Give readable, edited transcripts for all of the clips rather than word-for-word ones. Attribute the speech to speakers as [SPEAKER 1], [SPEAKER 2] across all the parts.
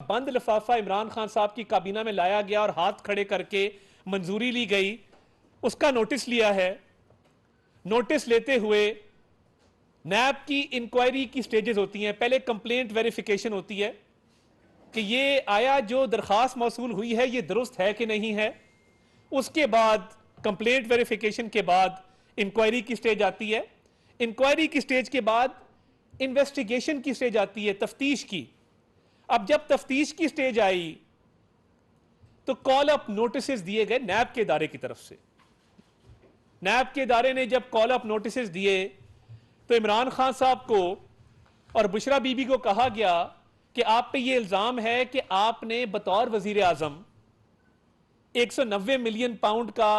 [SPEAKER 1] बंद लिफाफा इमरान खान साहब की काबीना में लाया गया और हाथ खड़े करके मंजूरी ली गई, उसका नोटिस लिया है। नोटिस लेते हुए नैब की इंक्वायरी की स्टेजेस होती हैं। पहले कंप्लेंट वेरिफिकेशन होती है कि ये आया जो दरखास्त मौसूल हुई है ये दुरुस्त है कि नहीं है। उसके बाद कंप्लेंट वेरिफिकेशन के बाद इंक्वायरी की स्टेज आती है। इंक्वायरी की स्टेज के बाद इन्वेस्टिगेशन की स्टेज आती है, तफ्तीश की। अब जब तफ्तीश की स्टेज आई तो कॉल अप नोटिस दिए गए नैब के इदारे की तरफ से। नैब के इदारे ने जब कॉल अप नोटिस दिए तो इमरान खान साहब को और बुशरा बीबी को कहा गया कि आप पे ये इल्जाम है कि आपने बतौर वजीर आजम 190 मिलियन पाउंड का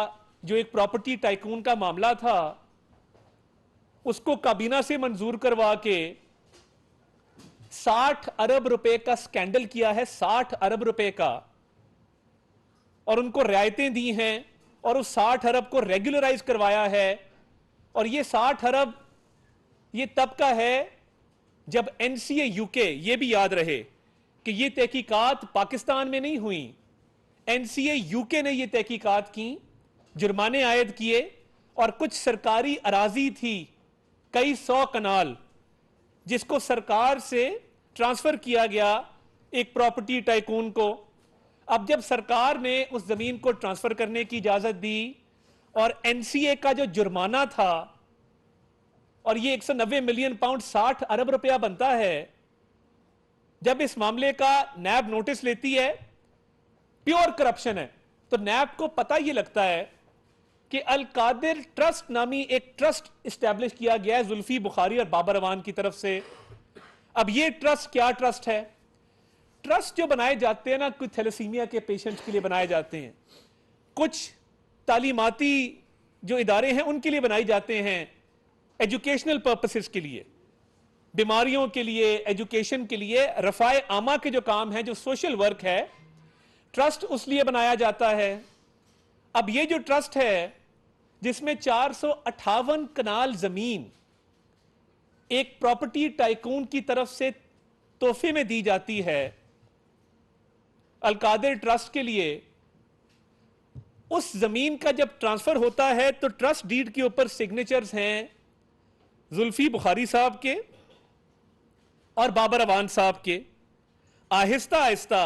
[SPEAKER 1] जो एक प्रॉपर्टी टाइकून का मामला था उसको काबीना से मंजूर करवा के 60 अरब रुपए का स्कैंडल किया है, 60 अरब रुपए का, और उनको रियायतें दी हैं और उस 60 अरब को रेगुलराइज करवाया है। और ये 60 अरब ये तब का है जब एनसीए यूके, ये भी याद रहे कि ये तहकीकात पाकिस्तान में नहीं हुई, एनसीए यूके ने ये तहकीकात की, जुर्माने आयद किए और कुछ सरकारी अराजी थी, कई 100 कनाल, जिसको सरकार से ट्रांसफर किया गया एक प्रॉपर्टी टाइकून को। अब जब सरकार ने उस जमीन को ट्रांसफर करने की इजाजत दी और एनसीए का जो जुर्माना था, और ये 190 मिलियन पाउंड 60 अरब रुपया बनता है, जब इस मामले का नैब नोटिस लेती है, प्योर करप्शन है, तो नैब को पता यह लगता है कि अल कादिर ट्रस्ट नामी एक ट्रस्ट इस्टेब्लिश किया गया है जुल्फी बुखारी और बाबर अवान की तरफ से। अब ये ट्रस्ट क्या ट्रस्ट है? ट्रस्ट जो बनाए जाते हैं ना, कुछ थैलेसीमिया के पेशेंट्स के लिए बनाए जाते हैं, कुछ तालीमाती जो इदारे हैं उनके लिए बनाए जाते हैं, एजुकेशनल पर्पसेस के लिए, बीमारियों के लिए, एजुकेशन के लिए, रफाए आमा के जो काम है, जो सोशल वर्क है, ट्रस्ट उस लिए बनाया जाता है। अब ये जो ट्रस्ट है जिसमें 458 कनाल जमीन एक प्रॉपर्टी टाइकून की तरफ से तोहफे में दी जाती है अल कादिर ट्रस्ट के लिए, उस जमीन का जब ट्रांसफर होता है तो ट्रस्ट डीड के ऊपर सिग्नेचर्स हैं जुल्फी बुखारी साहब के और बाबर अवान साहब के। आहिस्ता आहिस्ता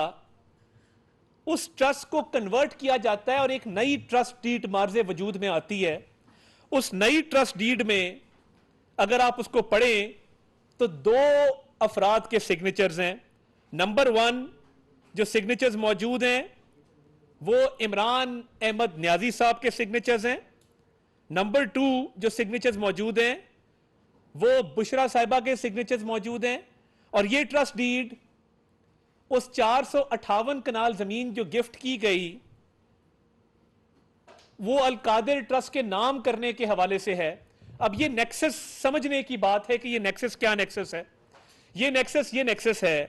[SPEAKER 1] उस ट्रस्ट को कन्वर्ट किया जाता है और एक नई ट्रस्ट डीड मार्जे वजूद में आती है। उस नई ट्रस्ट डीड में अगर आप उसको पढ़ें तो 2 अफराद के सिग्नेचर्स हैं। नंबर 1 जो सिग्नेचर्स मौजूद हैं वो इमरान अहमद न्याजी साहब के सिग्नेचर्स हैं। नंबर 2 जो सिग्नेचर्स मौजूद हैं वो बुशरा साहिबा के सिग्नेचर्स मौजूद हैं। और ये ट्रस्ट डीड उस 458 कनाल जमीन जो गिफ्ट की गई वो अल कादिर ट्रस्ट के नाम करने के हवाले से है। अब ये नेक्सस समझने की बात है कि ये नेक्सस क्या नेक्सस है। ये नेक्सस है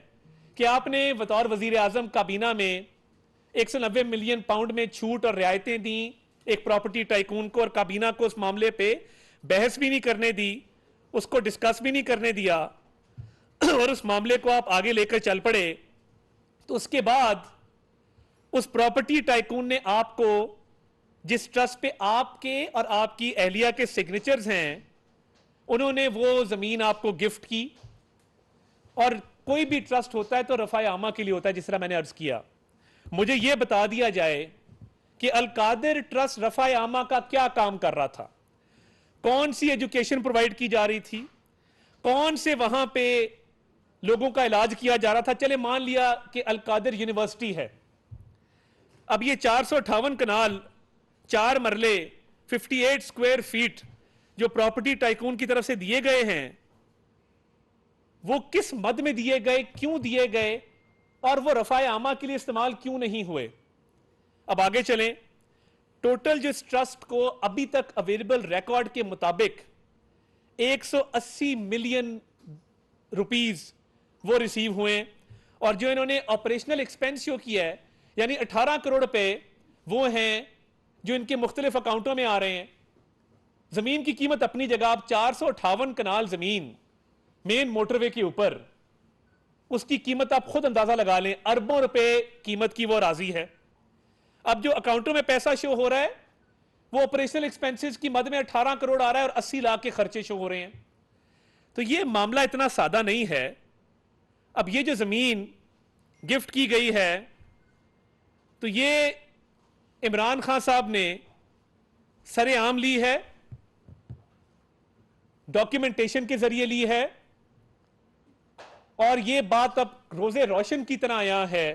[SPEAKER 1] कि आपने बतौर वजीर आजम काबीना में 190 मिलियन पाउंड में छूट और रियायतें दी एक प्रॉपर्टी टाइकून को, और काबीना को उस मामले पे बहस भी नहीं करने दी, उसको डिस्कस भी नहीं करने दिया और उस मामले को आप आगे लेकर चल पड़े। तो उसके बाद उस प्रॉपर्टी टाइकून ने आपको, जिस ट्रस्ट पे आपके और आपकी अहलिया के सिग्नेचर्स हैं, उन्होंने वो जमीन आपको गिफ्ट की। और कोई भी ट्रस्ट होता है तो रफाए आमा के लिए होता है, जिस तरह मैंने अर्ज किया। मुझे यह बता दिया जाए कि अल कादिर ट्रस्ट रफाए आमा का क्या काम कर रहा था, कौन सी एजुकेशन प्रोवाइड की जा रही थी, कौन से वहां पे लोगों का इलाज किया जा रहा था। चले मान लिया कि अल कादिर यूनिवर्सिटी है। अब ये 458 कनाल, 4 मरले, 58 स्क्वायर फीट जो प्रॉपर्टी टाइकून की तरफ से दिए गए हैं, वो किस मद में दिए गए, क्यों दिए गए, और वो रफाए आमा के लिए इस्तेमाल क्यों नहीं हुए। अब आगे चलें। टोटल जो इस ट्रस्ट को अभी तक अवेलेबल रिकॉर्ड के मुताबिक 180 मिलियन रुपीस वो रिसीव हुए, और जो इन्होंने ऑपरेशनल एक्सपेंस शो किया है, यानी 18 करोड़ रुपए वो हैं जो इनके मुख्तलिफ अकाउंटों में आ रहे हैं। जमीन की कीमत अपनी जगह, अब 458 कनाल जमीन मेन मोटरवे के ऊपर, उसकी कीमत आप खुद अंदाजा लगा लें, अरबों रुपए कीमत की वो राजी है। अब जो अकाउंटों में पैसा शो हो रहा है वो ऑपरेशनल एक्सपेंसेस की मद में 18 करोड़ आ रहा है और 80 लाख के खर्चे शो हो रहे हैं। तो ये मामला इतना सादा नहीं है। अब ये जो जमीन गिफ्ट की गई है तो ये इमरान खान साहब ने सरेआम ली है, डॉक्यूमेंटेशन के जरिए ली है, और ये बात अब रोजे रोशन की तरह आया है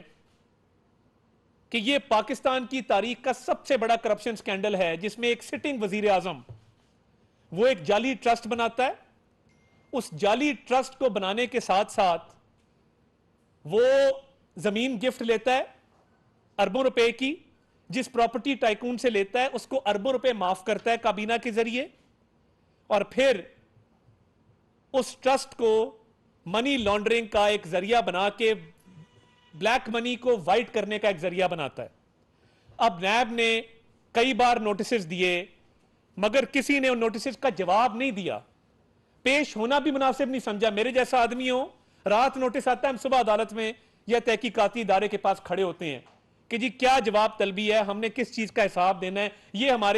[SPEAKER 1] कि ये पाकिस्तान की तारीख का सबसे बड़ा करप्शन स्कैंडल है, जिसमें एक सिटिंग वजीर आजम वो एक जाली ट्रस्ट बनाता है, उस जाली ट्रस्ट को बनाने के साथ साथ वो जमीन गिफ्ट लेता है अरबों रुपए की, जिस प्रॉपर्टी टाइकून से लेता है उसको अरबों रुपए माफ करता है काबीना के जरिए, और फिर उस ट्रस्ट को मनी लॉन्ड्रिंग का एक जरिया बना के ब्लैक मनी को वाइट करने का एक जरिया बनाता है। अब नैब ने कई बार नोटिस दिए मगर किसी ने उन नोटिस का जवाब नहीं दिया, पेश होना भी मुनासिब नहीं समझा। मेरे जैसा आदमी हो, रात नोटिस आता है, हम सुबह अदालत में या तहकीकाती इदारे के पास खड़े होते हैं कि जी क्या जवाब तलबी है, हमने किस चीज का हिसाब देना है, ये हमारे